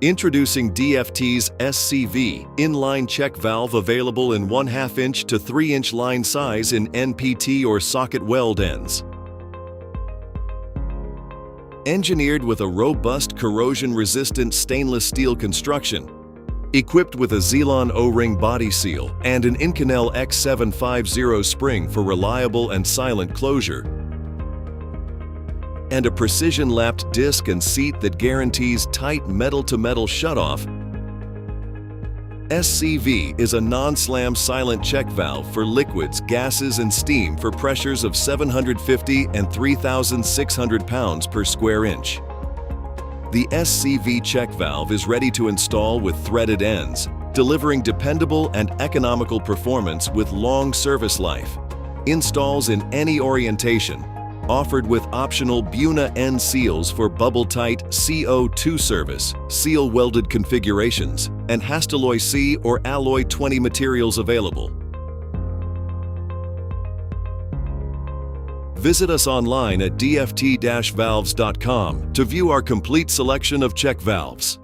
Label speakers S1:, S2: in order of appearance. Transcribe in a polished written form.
S1: Introducing DFT's SCV Inline check valve, available in 1/2 inch to 3 inch line size in NPT or socket weld ends. Engineered with a robust corrosion-resistant stainless steel construction, equipped with a Zelon O-ring body seal and an Inconel X-750 spring for reliable and silent closure, and a precision-lapped disc and seat that guarantees tight metal-to-metal shutoff, SCV is a non-slam silent check valve for liquids, gases, and steam for pressures of 750 and 3,600 pounds per square inch. The SCV check valve is ready to install with threaded ends, delivering dependable and economical performance with long service life. Installs in any orientation, offered with optional Buna end seals for bubble-tight CO2 service, seal-welded configurations, and Hastelloy C or Alloy 20 materials available. Visit us online at dft-valves.com to view our complete selection of check valves.